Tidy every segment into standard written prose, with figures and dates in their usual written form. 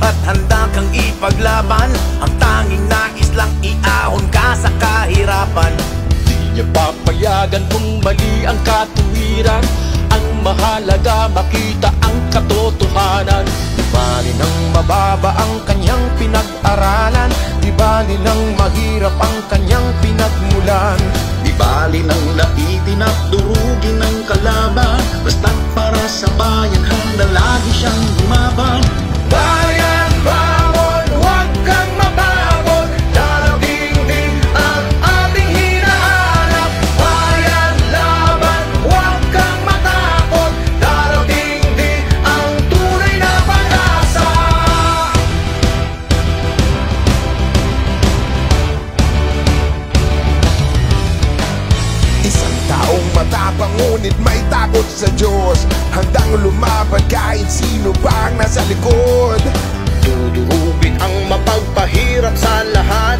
at handa kang ipaglaban. Ang tanging nais lang iahon ka sa kahirapan. Di niya papayagan kung mali ang katuwiran. Ang mahalaga makita ang katotohanan. Di bali nang mababa ang kanyang pinag-aralan, di bali nang mahirap ang kanyang pinagmulan. Di bali nang laitin at durugin ng kalaban, basta't para sa bayan handa lagi siyang lumaban. Bayan, bangon, huwag kang mapagod, darating din ang ating hinahanap. Bayan, laban, huwag kang matakot, darating din ang tunay na pag-asa. Isang taong matapang ngunit may takot sa Diyos, handang lumaban kahit sino pa ang nasa likod. Dudurugin ang mapagpahirap sa lahat,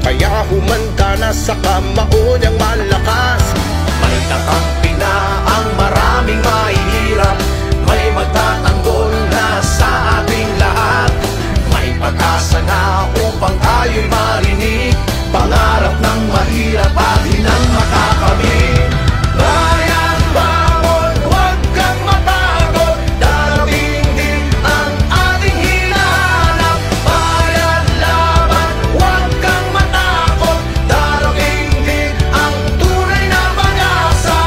kaya humanda na sa kamao niyang malakas. May kakampi na ang maraming mahihirap, may magtatanggol na sa ating lahat. May pag-asa na upang tayo'y marinig, pangarap ng mahirap at hinang makakamit. Bayan, bangon, huwag kang mapagod, darating din ang ating hinahanap. Bayan, laban, huwag kang matakot, darating din ang tunay na pag-asa.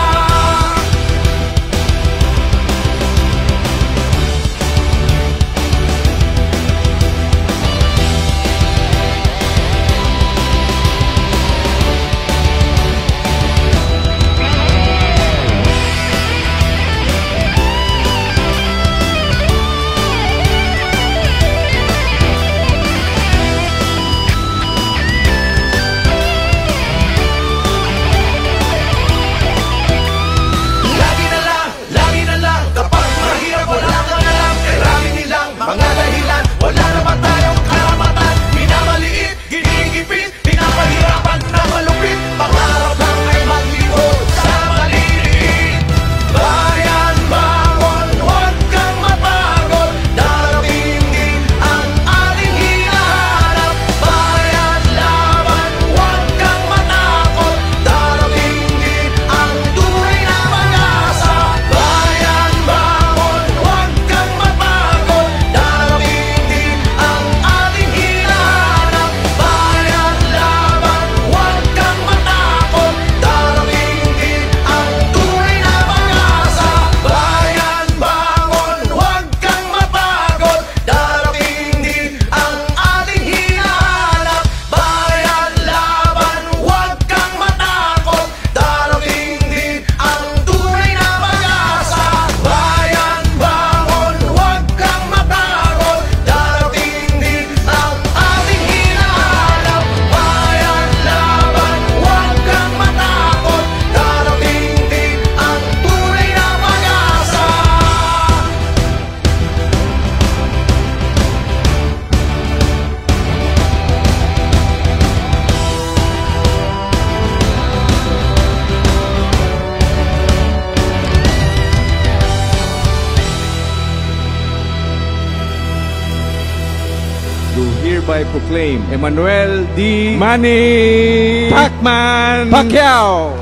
Lagi na lang, kapag mahirap wala kang alam. Kay rami nilang mga dahilan, wala naman tayong karapatan. Minamaliit, ginigipit, pinapahirapan na malupit. Pangarap lang ay maglibot sa maliliit. Bayan, bangon, huwag kang mapagod, darating din ang ating hinahanap. Bayan, laban, huwag kang matakot, darating din ang tunay na pag-asa. Bayan, bangon, huwag kang mapagod, darating din ang ating hinahanap. Bayan, laban, huwag kang matakot, darating din ang tunay na pag-asa. Bayan, bangon, huwag kang mapagod, darating din ang ating hinahanap. Bayan, laban, huwag kang matakot, darating din ang tunay na pag-asa. Bayan, bangon, huwag kang mapagod, darating din ang ating hinahanap. Bayan, laban, huwag kang matakot, darating din ang tunay na pag-asa. Do hereby proclaim Emmanuel D. Manny Pacman Pacquiao